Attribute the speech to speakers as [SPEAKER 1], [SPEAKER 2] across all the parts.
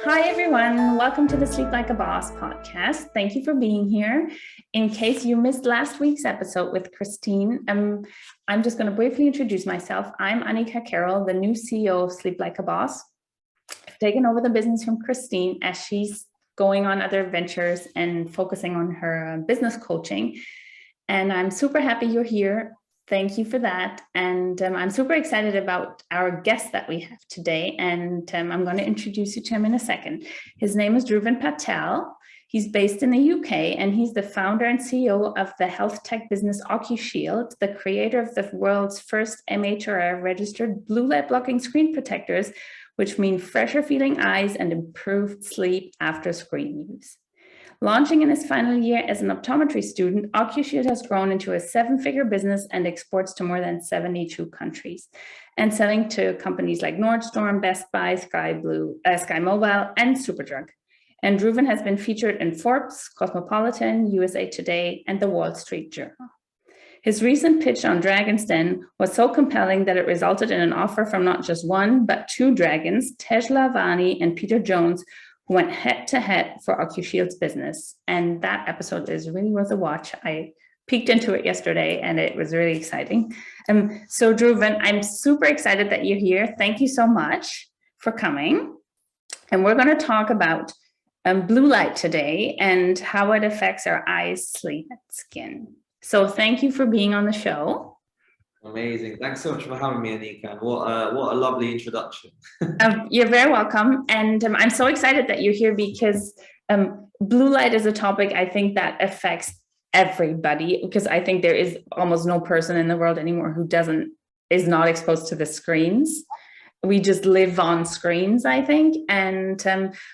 [SPEAKER 1] Hi, everyone. Welcome to the Sleep Like a Boss podcast. Thank you for being here. In case you missed last week's episode with Christine, I'm just going to briefly introduce myself. I'm Annika Carroll, the new CEO of Sleep Like a Boss. I've taken over the business from Christine as she's going on other ventures and focusing on her business coaching. And I'm super happy you're here. Thank you for that. And I'm super excited about our guest that we have today. And I'm going to introduce you to him in a second. His name is Dhruvin Patel. He's based in the UK, and he's the founder and CEO of the health tech business Ocushield, the creator of the world's first MHRA registered blue light blocking screen protectors, which mean fresher feeling eyes and improved sleep after screen use. Launching in his final year as an optometry student, Ocushield has grown into a 7-figure business and exports to more than 72 countries, and selling to companies like Nordstrom, Best Buy, Sky Mobile, and Superdrug. And Dhruvin has been featured in Forbes, Cosmopolitan, USA Today, and the Wall Street Journal. His recent pitch on Dragon's Den was so compelling that it resulted in an offer from not just one, but two dragons, Tej Lavani and Peter Jones, who went head-to-head for Ocushield's business. And that episode is really worth a watch. I peeked into it yesterday, and it was really exciting. So Dhruvin, I'm super excited that you're here. Thank you so much for coming. And we're going to talk about blue light today and how it affects our eyes, sleep, and skin. So thank you for being on the show.
[SPEAKER 2] Amazing. Thanks so much for having me, Annika. What a lovely introduction.
[SPEAKER 1] You're very welcome. And I'm so excited that you're here because blue light is a topic I think that affects everybody, because I think there is almost no person in the world anymore who is not exposed to the screens. We just live on screens, I think. And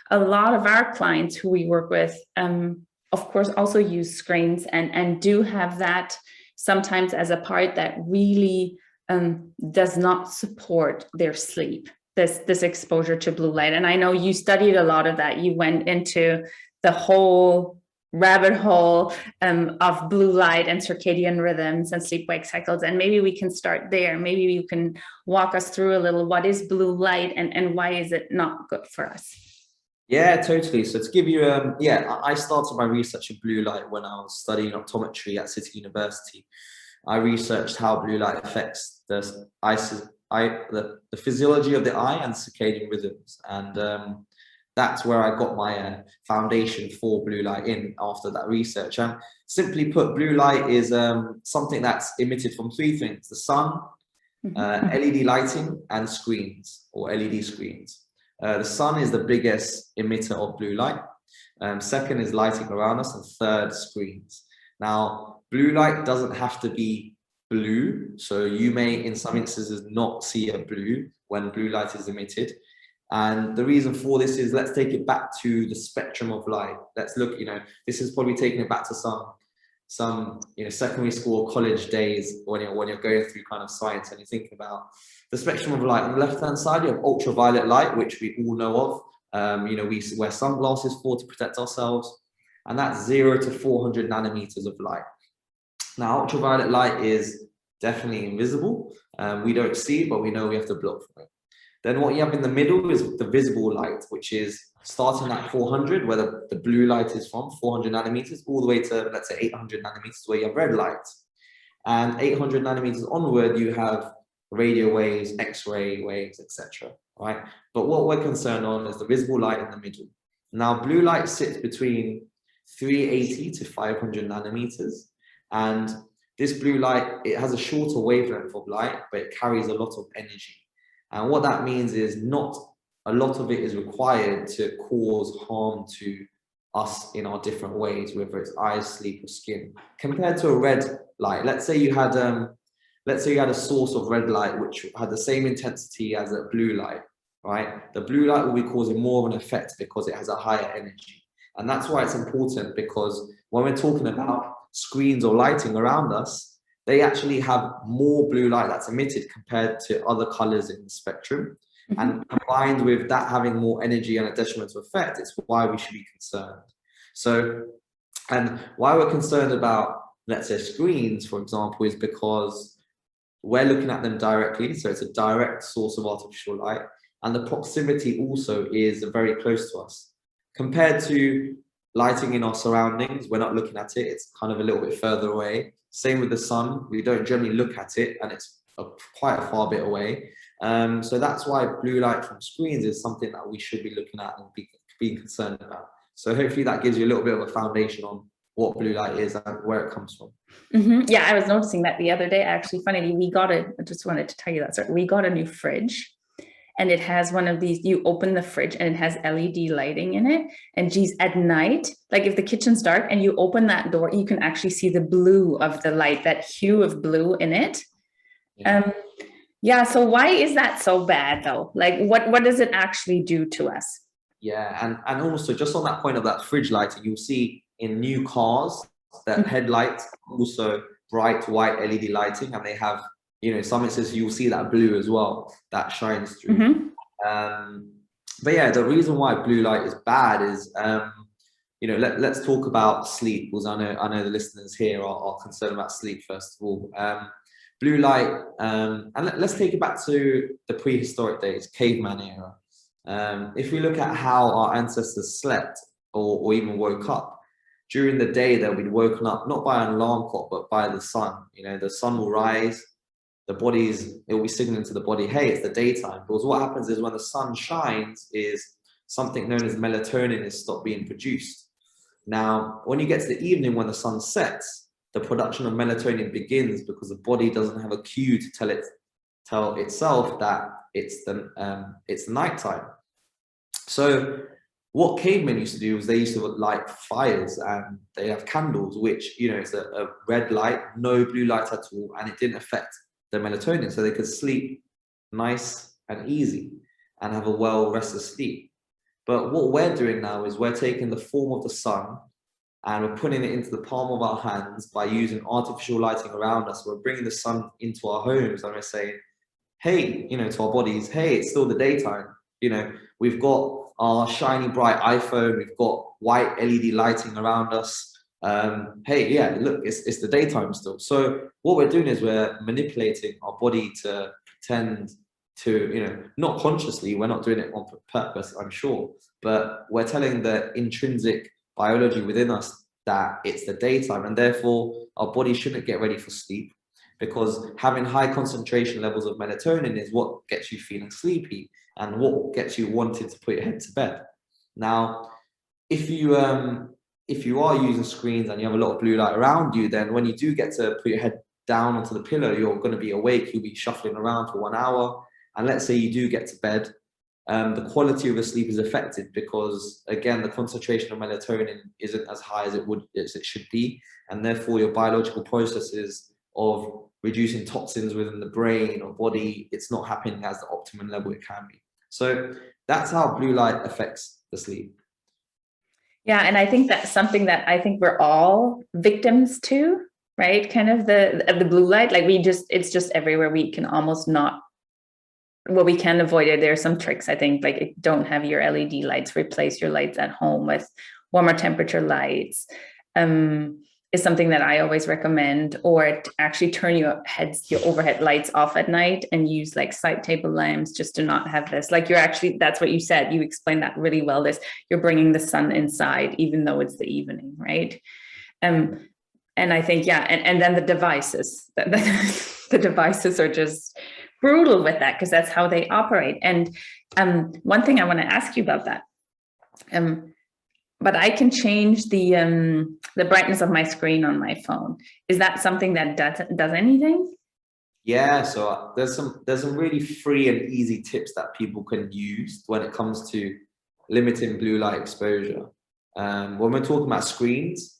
[SPEAKER 1] a lot of our clients who we work with, of course, also use screens and do have that sometimes as a part that really does not support their sleep, this exposure to blue light. And I know you studied a lot of that. You went into the whole rabbit hole of blue light and circadian rhythms and sleep-wake cycles. And maybe we can start there. Maybe you can walk us through a little, what is blue light and why is it not good for us?
[SPEAKER 2] Yeah, totally. So to give you, I started my research in blue light when I was studying optometry at City University. I researched how blue light affects the physiology of the eye and circadian rhythms. And that's where I got my foundation for blue light in after that research. And simply put, blue light is something that's emitted from three things: the sun, LED lighting, and screens, or LED screens. The sun is the biggest emitter of blue light. Second is lighting around us, and third, screens. Now, blue light doesn't have to be blue. So you may, in some instances, not see a blue when blue light is emitted. And the reason for this is, let's take it back to the spectrum of light. Let's look, this is probably taking it back to some secondary school or college days when you're going through kind of science and you're thinking about the spectrum of light. On the left-hand side, you have ultraviolet light, which we all know of. We wear sunglasses for to protect ourselves, and that's 0 to 400 nanometers of light. Now, ultraviolet light is definitely invisible. We don't see it, but we know we have to block from it. Then what you have in the middle is the visible light, which is starting at 400, where the blue light is from, 400 nanometers, all the way to, let's say, 800 nanometers, where you have red light. And 800 nanometers onward, you have radio waves, X-ray waves, etc. Right? But what we're concerned on is the visible light in the middle. Now, blue light sits between 380 to 500 nanometers. And this blue light, it has a shorter wavelength of light, but it carries a lot of energy. And what that means is not a lot of it is required to cause harm to us in our different ways, whether it's eyes, sleep, or skin, compared to a red light. Let's say you had a source of red light which had the same intensity as a blue light, right? The blue light will be causing more of an effect because it has a higher energy. And that's why it's important, because when we're talking about screens or lighting around us, they actually have more blue light that's emitted compared to other colors in the spectrum. And combined with that having more energy and a detrimental effect, it's why we should be concerned. So, and why we're concerned about, let's say, screens, for example, is because we're looking at them directly. So it's a direct source of artificial light. and the proximity also is very close to us. Compared to lighting in our surroundings, we're not looking at it, it's kind of a little bit further away. Same with the sun, we don't generally look at it, and it's quite a far bit away. So that's why blue light from screens is something that we should be looking at and being concerned about. So hopefully that gives you a little bit of a foundation on what blue light is and where it comes from.
[SPEAKER 1] Yeah, I was noticing that the other day. Actually, funnily, I just wanted to tell you that. So we got a new fridge, and it has one of these, you open the fridge and it has LED lighting in it. And geez, at night, like if the kitchen's dark and you open that door, you can actually see the blue of the light, that hue of blue in it. Yeah, so why is that so bad though? Like what does it actually do to us?
[SPEAKER 2] Yeah, and also just on that point of that fridge lighting, you'll see in new cars that headlights also bright white LED lighting, and they have, you know, some instances you'll see that blue as well that shines through. But yeah, the reason why blue light is bad is you know, let's talk about sleep, because I know the listeners here are concerned about sleep first of all. Blue light, and let's take it back to the prehistoric days, caveman era. If we look at how our ancestors slept or even woke up, during the day they'll be woken up not by an alarm clock but by the sun. You know, the sun will rise, it will be signaling to the body, hey, it's the daytime. Because what happens is when the sun shines is something known as melatonin is stopped being produced. Now, when you get to the evening, when the sun sets, the production of melatonin begins because the body doesn't have a cue to tell itself that it's the nighttime. So what cavemen used to do was they used to light fires, and they have candles, which, you know, it's a red light, no blue light at all, and it didn't affect the melatonin, so they could sleep nice and easy and have a well-rested sleep. But what we're doing now is we're taking the form of the sun and we're putting it into the palm of our hands by using artificial lighting around us. We're bringing the sun into our homes and we're saying, hey, you know, to our bodies, hey, it's still the daytime. You know, we've got our shiny bright iPhone, we've got white LED lighting around us. Hey, yeah, look, it's the daytime still. So what we're doing is we're manipulating our body to pretend to, you know, not consciously, we're not doing it on purpose, I'm sure, but we're telling the intrinsic biology within us that it's the daytime, and therefore our body shouldn't get ready for sleep, because having high concentration levels of melatonin is what gets you feeling sleepy and what gets you wanting to put your head to bed. Now, if you are using screens and you have a lot of blue light around you, then when you do get to put your head down onto the pillow, you're going to be awake, you'll be shuffling around for 1 hour, and let's say you do get to bed, the quality of the sleep is affected because, again, the concentration of melatonin isn't as high as it should be, and therefore your biological processes of reducing toxins within the brain or body, it's not happening as the optimum level it can be. So that's how blue light affects the sleep.
[SPEAKER 1] Yeah, and I think that's something that I think we're all victims to, right? Kind of the blue light, like it's just everywhere. We can almost not, well, we can avoid it. There are some tricks, I think, like don't have your LED lights, replace your lights at home with warmer temperature lights. Is something that I always recommend, or actually turn your overhead lights off at night and use like side table lamps just to not have this. Like that's what you said. You explained that really well. You're bringing the sun inside, even though it's the evening, right? And I think, yeah, and then the devices, the devices are just brutal with that because that's how they operate. And one thing I want to ask you about that. But I can change the brightness of my screen on my phone. Is that something that does anything?
[SPEAKER 2] Yeah, so there's some really free and easy tips that people can use when it comes to limiting blue light exposure. When we're talking about screens,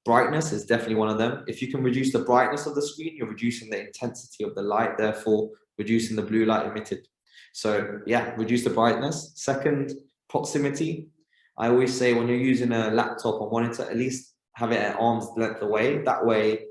[SPEAKER 2] brightness is definitely one of them. If you can reduce the brightness of the screen, you're reducing the intensity of the light, therefore reducing the blue light emitted. So yeah, reduce the brightness. Second, proximity. I always say when you're using a laptop or monitor, at least have it at arm's length away. That way,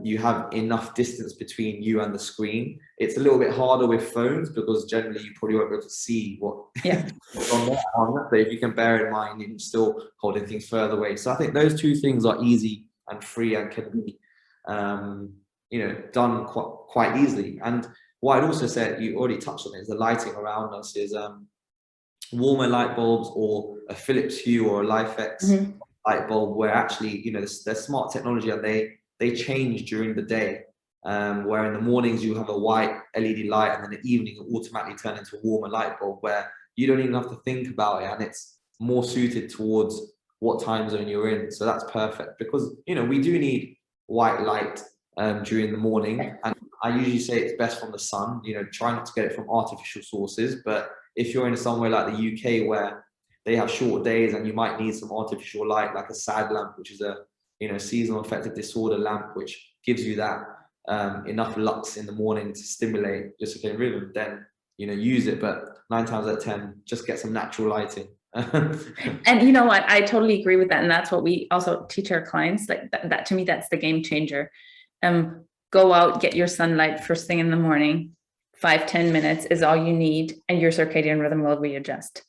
[SPEAKER 2] you have enough distance between you and the screen. It's a little bit harder with phones because generally you probably won't be able to see what's on there. But if you can bear in mind, you're still holding things further away. So I think those two things are easy and free and can be, done quite easily. And what I'd also said, you already touched on it, is the lighting around us is warmer light bulbs, or a Philips Hue or a Lifex light bulb, where actually, you know, they're smart technology, and they change during the day. Where in the mornings you have a white LED light, and then in the evening it automatically turns into a warmer light bulb, where you don't even have to think about it, and it's more suited towards what time zone you're in. So that's perfect, because, you know, we do need white light during the morning, and I usually say it's best from the sun. You know, try not to get it from artificial sources, but if you're in somewhere like the UK where they have short days and you might need some artificial light, like a SAD lamp, which is a, you know, seasonal affective disorder lamp, which gives you that enough lux in the morning to stimulate your circadian rhythm, then, you know, use it. But 9 times out of 10, just get some natural lighting.
[SPEAKER 1] And you know what, I totally agree with that, and that's what we also teach our clients. Like that to me, that's the game changer. Go out, get your sunlight first thing in the morning. 5-10 minutes is all you need, and your circadian rhythm will readjust.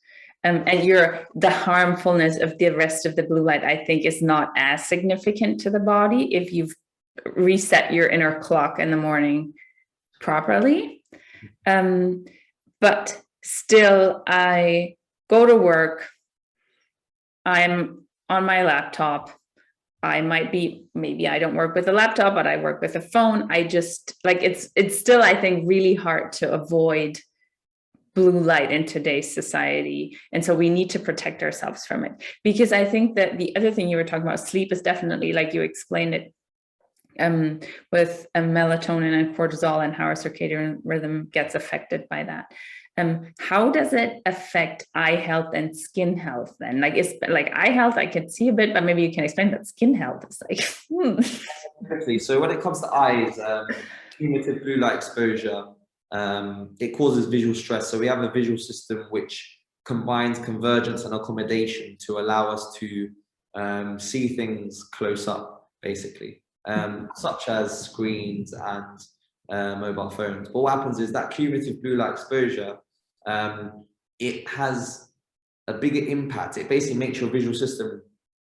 [SPEAKER 1] And the harmfulness of the rest of the blue light, I think, is not as significant to the body if you've reset your inner clock in the morning properly. But still, I go to work, I'm on my laptop. I might be, maybe I don't work with a laptop, but I work with a phone. I just like, it's still, I think, really hard to avoid blue light in today's society. And so we need to protect ourselves from it, because I think that the other thing you were talking about, sleep, is definitely, like you explained it, with melatonin and cortisol, and how our circadian rhythm gets affected by that. How does it affect eye health and skin health then? Like, it's like eye health, I can see a bit, but maybe you can explain that skin health is like.
[SPEAKER 2] Exactly. So when it comes to eyes, cumulative blue light exposure, it causes visual stress. So we have a visual system which combines convergence and accommodation to allow us to see things close up, basically, such as screens and mobile phones. But what happens is that cumulative blue light exposure, it has a bigger impact. It basically makes your visual system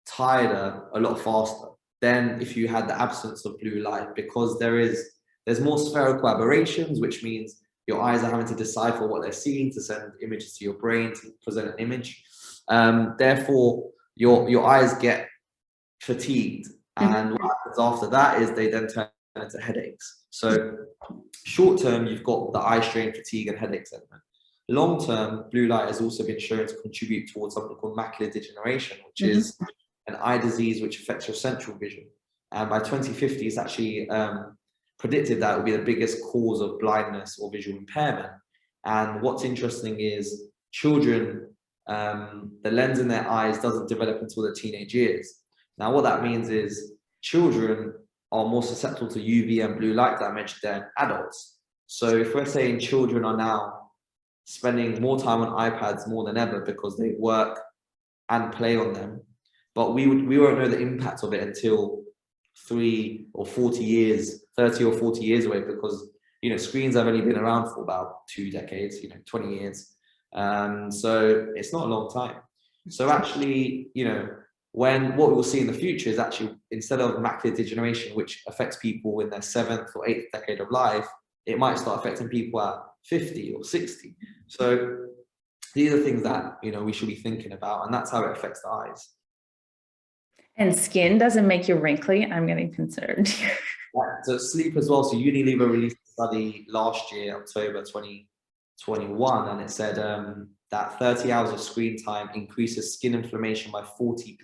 [SPEAKER 2] tired a lot faster than if you had the absence of blue light, because there's more spherical aberrations, which means your eyes are having to decipher what they're seeing to send images to your brain to present an image. Therefore, your eyes get fatigued, and what happens after that is they then turn into headaches. So short term, you've got the eye strain, fatigue, and headaches element. Long term, blue light has also been shown to contribute towards something called macular degeneration, which is an eye disease which affects your central vision. And by 2050, it's actually predicted that it will be the biggest cause of blindness or visual impairment. And what's interesting is children, the lens in their eyes doesn't develop until their teenage years. Now, what that means is children are more susceptible to UV and blue light damage than adults. So if we're saying children are now spending more time on iPads more than ever because they work and play on them, but we won't know the impact of it until 30 or 40 years away, because, you know, screens have only been around for about 2 decades, you know, 20 years. So it's not a long time. So actually, you know, what we'll see in the future is actually, instead of macular degeneration, which affects people in their 7th or 8th decade of life, it might start affecting people at 50 or 60. So these are things that, you know, we should be thinking about, and that's how it affects the eyes.
[SPEAKER 1] And skin, does it make you wrinkly? I'm getting concerned.
[SPEAKER 2] So sleep as well. So Unilever released a study last year, October 2021, and it said that 30 hours of screen time increases skin inflammation by 40%.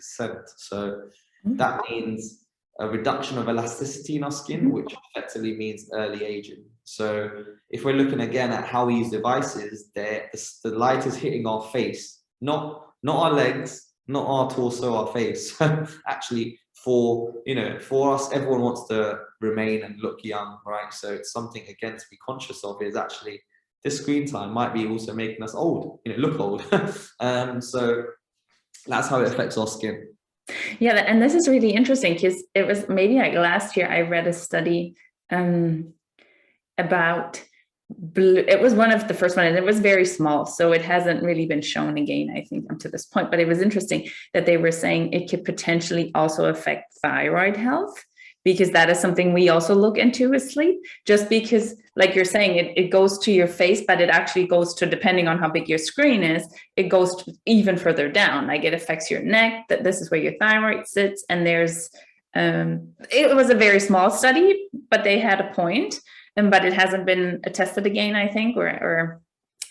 [SPEAKER 2] So that means a reduction of elasticity in our skin, which effectively means early aging. So if we're looking again at how we use devices, the light is hitting our face, not our legs, not our torso, our face. Actually, for us, everyone wants to remain and look young, right? So it's something, again, to be conscious of, is actually this screen time might be also making us old, look old. So that's how it affects our skin.
[SPEAKER 1] Yeah, and this is really interesting, because it was maybe like last year I read a study about blue. It was one of the first one, and it was very small, so it hasn't really been shown again, I think, up to this point. But it was interesting that they were saying it could potentially also affect thyroid health, because that is something we also look into with sleep. Just because, like you're saying, it goes to your face, but it actually goes to, depending on how big your screen is, it goes to even further down. Like it affects your neck, that this is where your thyroid sits. And there's, it was a very small study, but they had a point, but it hasn't been tested again, I think, or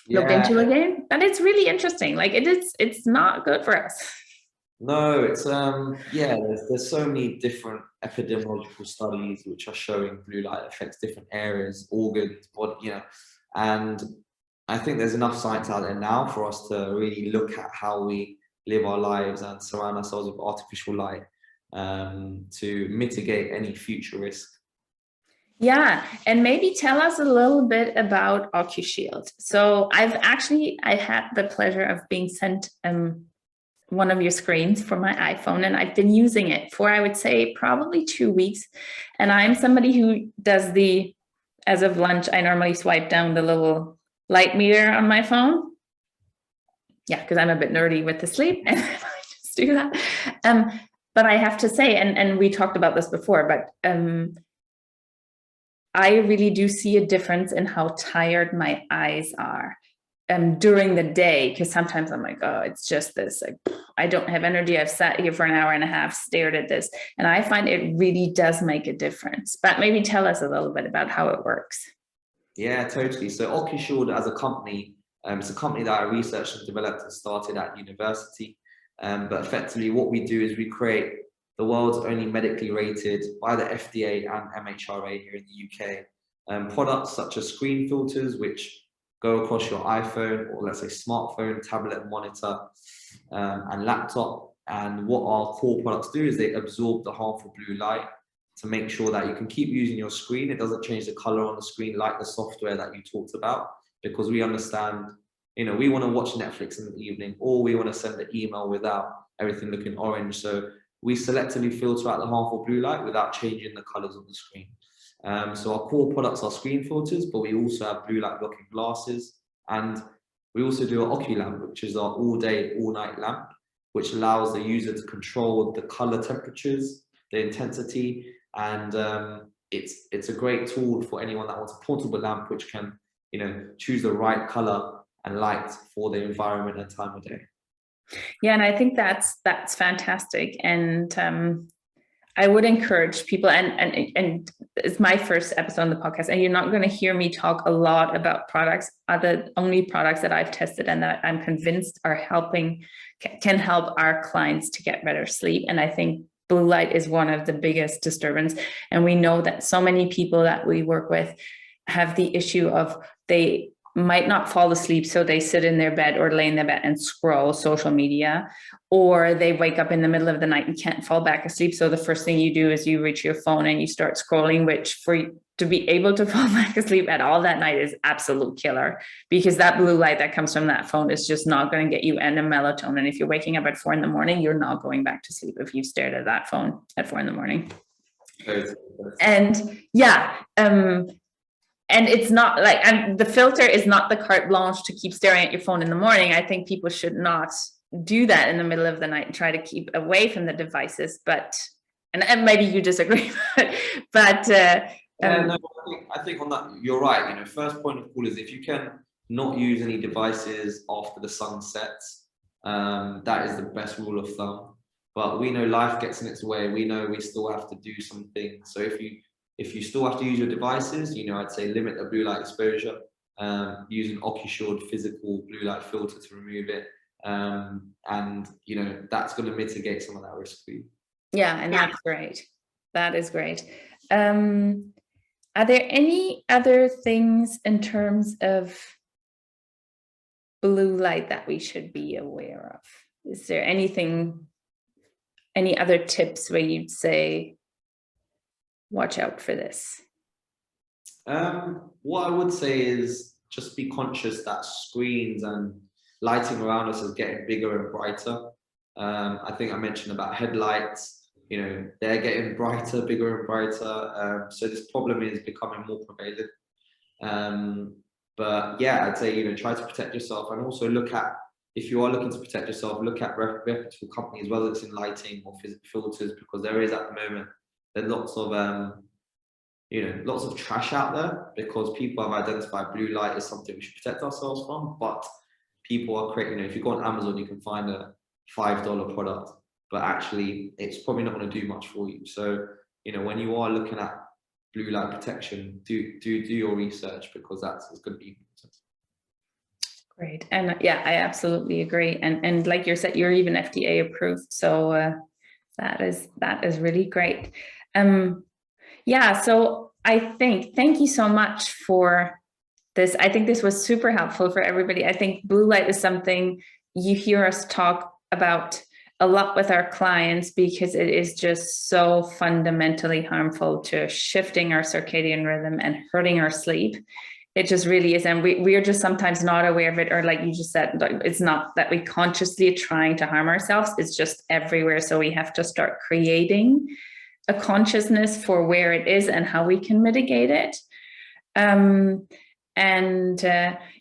[SPEAKER 1] looked into again. But it's really interesting. Like it's not good for us.
[SPEAKER 2] No, it's there's so many different epidemiological studies which are showing blue light affects different areas, organs, body, and I think there's enough science out there now for us to really look at how we live our lives and surround ourselves with artificial light, to mitigate any future risk.
[SPEAKER 1] Yeah, and maybe tell us a little bit about Ocushield. So I had the pleasure of being sent one of your screens for my iPhone, and I've been using it for, I would say, probably 2 weeks. And I'm somebody who does as of lunch, I normally swipe down the little light meter on my phone. Yeah, because I'm a bit nerdy with the sleep, and I just do that. But I have to say, and we talked about this before, but I really do see a difference in how tired my eyes are during the day, because sometimes I'm like, oh, it's just this, like, I don't have energy. I've sat here for an hour and a half, stared at this, and I find it really does make a difference. But maybe tell us a little bit about how it works.
[SPEAKER 2] Yeah, totally. So Ocushield as a company, it's a company that I researched and developed and started at university. But effectively what we do is we create the world's only medically rated by the FDA and MHRA here in the UK, products such as screen filters, which go across your iPhone, or let's say smartphone, tablet, monitor, and laptop. And what our core products do is they absorb the harmful blue light to make sure that you can keep using your screen. It doesn't change the color on the screen like the software that you talked about, because we understand, we want to watch Netflix in the evening, or we want to send an email without everything looking orange. So we selectively filter out the harmful blue light without changing the colors on the screen. So our core products are screen filters, but we also have blue light blocking glasses. And we also do an OcuLamp, which is our all day, all night lamp, which allows the user to control the color temperatures, the intensity. And it's a great tool for anyone that wants a portable lamp, which can, choose the right color and light for the environment and time of day.
[SPEAKER 1] Yeah, and I think that's fantastic. And I would encourage people, and it's my first episode on the podcast, and you're not going to hear me talk a lot about products. The only products that I've tested and that I'm convinced are can help our clients to get better sleep. And I think blue light is one of the biggest disturbance. And we know that so many people that we work with have the issue of they might not fall asleep, so they sit in their bed or lay in their bed and scroll social media, or they wake up in the middle of the night and can't fall back asleep. So the first thing you do is you reach your phone and you start scrolling, which to be able to fall back asleep at all that night is absolute killer, because that blue light that comes from that phone is just not going to get you any melatonin. If you're waking up at 4 a.m, you're not going back to sleep if you stared at that phone at 4 a.m. And yeah, and it's not like the filter is not the carte blanche to keep staring at your phone in the morning. I think people should not do that in the middle of the night and try to keep away from the devices. But and maybe you disagree, but
[SPEAKER 2] no, I think on that you're right. First point of call is if you can not use any devices after the sun sets. That is the best rule of thumb. But we know life gets in its way. We know we still have to do some things. So if you still have to use your devices, I'd say limit the blue light exposure, use an Ocushield physical blue light filter to remove it. And, that's going to mitigate some of that risk for you.
[SPEAKER 1] Yeah, and that's great. That is great. Are there any other things in terms of blue light that we should be aware of? Is there any other tips where you'd say, watch out for this?
[SPEAKER 2] What I would say is just be conscious that screens and lighting around us is getting bigger and brighter. I think I mentioned about headlights, they're getting brighter, bigger and brighter. So this problem is becoming more prevalent. But yeah, I'd say, try to protect yourself, and also if you are looking to protect yourself, look at reputable companies, whether it's in lighting or filters, because there is at the moment there's lots of lots of trash out there, because people have identified blue light as something we should protect ourselves from. But people are creating, if you go on Amazon, you can find a $5 product, but actually it's probably not going to do much for you. So, when you are looking at blue light protection, do your research, because that's going to be important.
[SPEAKER 1] Great. And yeah, I absolutely agree. And like you said, you're even FDA approved. So that is really great. Yeah, so thank you so much for this. I think this was super helpful for everybody. I think blue light is something you hear us talk about a lot with our clients, because it is just so fundamentally harmful to shifting our circadian rhythm and hurting our sleep. It just really is. And we are just sometimes not aware of it, or like you just said, it's not that we consciously are trying to harm ourselves, it's just everywhere. So we have to start creating a consciousness for where it is and how we can mitigate it.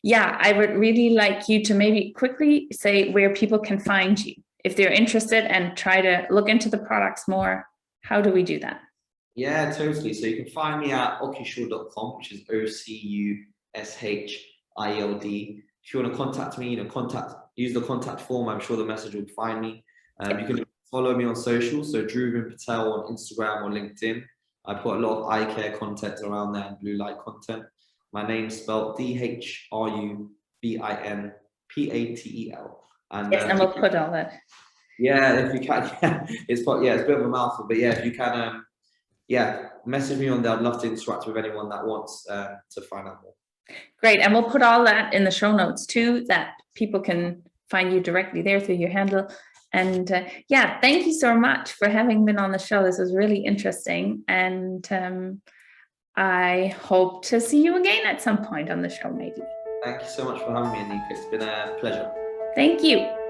[SPEAKER 1] Yeah, I would really like you to maybe quickly say where people can find you if they're interested and try to look into the products more. How do we do that?
[SPEAKER 2] Yeah, totally. So you can find me at ocushield.com, which is OCUSHIELD. If you want to contact me, use the contact form. I'm sure the message will find me. You can follow me on social. So Dhruvin Patel on Instagram or LinkedIn. I put a lot of eye care content around there and blue light content. My name's spelled DHRUVINPATEL. And
[SPEAKER 1] yes, and we'll put all that.
[SPEAKER 2] Yeah, if you can. It's a bit of a mouthful, but yeah, if you can, message me on there. I'd love to interact with anyone that wants to find out more.
[SPEAKER 1] Great, and we'll put all that in the show notes too, that people can find you directly there through your handle. And thank you so much for having been on the show. This was really interesting, and I hope to see you again at some point on the show, maybe.
[SPEAKER 2] Thank you so much for having me, Annika. It's been a pleasure.
[SPEAKER 1] Thank you.